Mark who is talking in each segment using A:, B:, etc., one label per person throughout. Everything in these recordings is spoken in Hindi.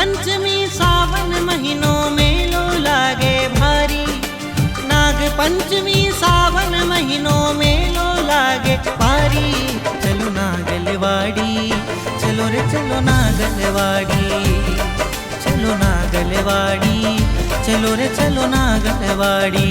A: पंचमी सावन महीनों मेलो लागे भारी। नाग पंचमी सावन महीनों मेलो लागे भारी। चलो नागलवाड़ी, चलो रे चलो नागलवाड़ी, चलो नागलवाड़ी, चलो रे चलो नागलवाड़ी।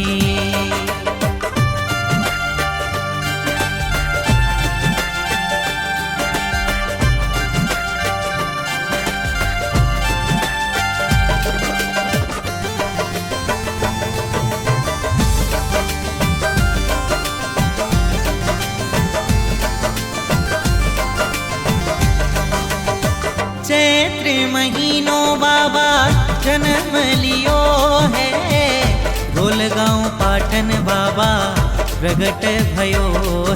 A: चैत्र महीनों बाबा जन्म लियो है। गोलगांव पाटन बाबा प्रगट भयो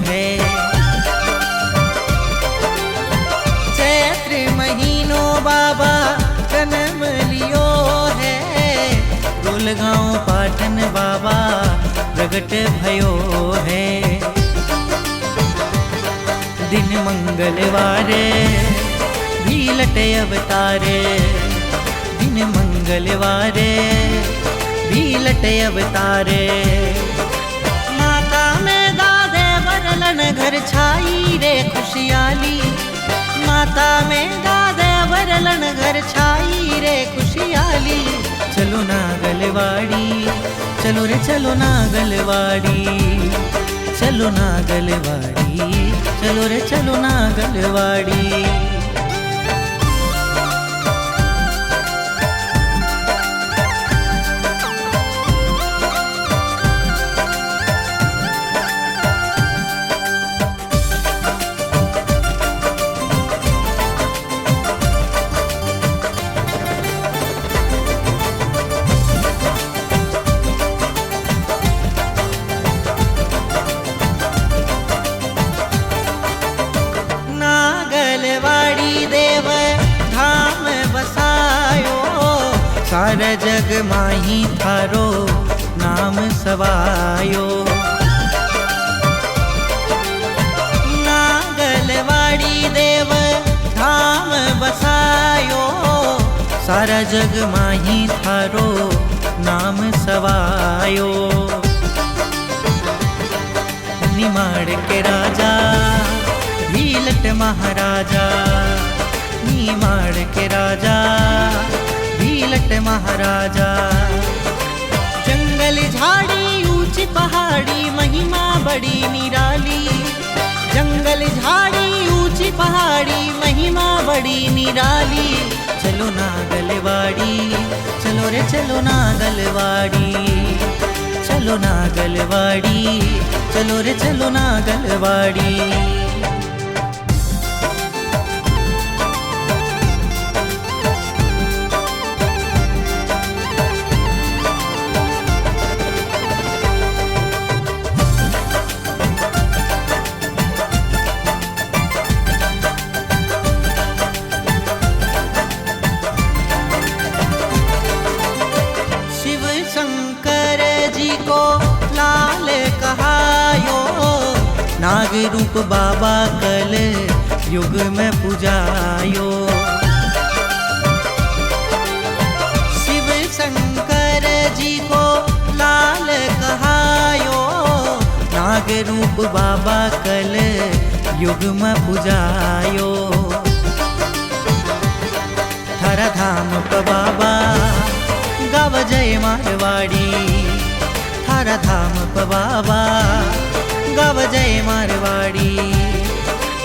A: है। चैत्र महीनों बाबा जन्म लियो है। गोलगांव पाटन बाबा प्रगट भयो है। दिन मंगलवार भीलट अवतारे। दिन मंगलवारे भीलट अवतारे। माता में दादे वरलन घर छाई रे खुशहाली। माता में दादे वरलन घर छाई रे खुशहाली। चलो नागलवाड़ी, चलो रे चलो नागलवाड़ी, चलो नागलवाड़ी, चलो रे चलो नागलवाड़ी। देव धाम बसायो। सारा जग माही थारो नाम सवायो। नागलवाड़ी देव धाम बसायो। सारा जग माही थारो नाम सवायो। निमाड़ के राजा भीलट महाराजा। निमाड़ के राजा भीलट महाराजा। जंगल झाड़ी ऊंची पहाड़ी महिमा बड़ी निराली। जंगल झाड़ी ऊंची पहाड़ी महिमा बड़ी निराली। चलो नागलवाड़ी, चलो रे चलो नागलवाड़ी, चलो नागलवाड़ी, चलो रे चलो नागलवाड़ी। नाग रूप बाबा कल युग में पूजायो। शिव शंकर जी को लाल कहायो। नाग रूप बाबा कल युग में पूजायो। थारा धाम प बाबा गाव जय मारवाड़ी। थारा धाम प बाबा गाव जय मारवाड़ी।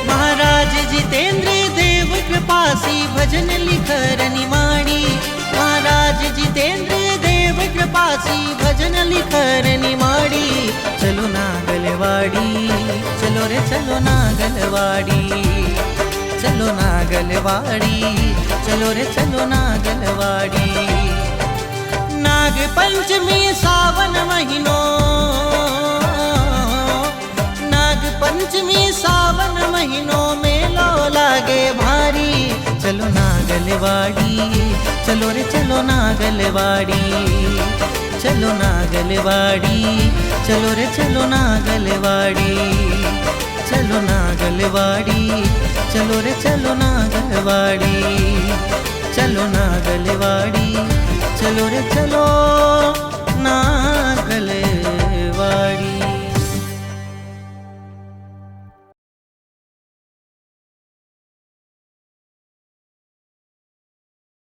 A: महाराज जितेंद्र देव कृपासी भजन लिखर निमाड़ी। महाराज जितेंद्र देव कृपासी भजन लिखर निमाड़ी। चलो नागलवाड़ी, चलो रे चलो नागलवाड़ी, चलो नागलवाड़ी, चलो रे चलो नागलवाड़ी। नाग पंचमी सावन महीनों। पंचमी सावन महीनों मेलो लागे भारी। चलो नागलवाड़ी, चलो रे चलो नागलवाड़ी, चलो नागलवाड़ी, चलो रे चलो नागलवाड़ी, चलो नागलवाड़ी, चलो रे चलो नागलवाड़ी। चलो नागलवाड़ी, चलो रे चलो ना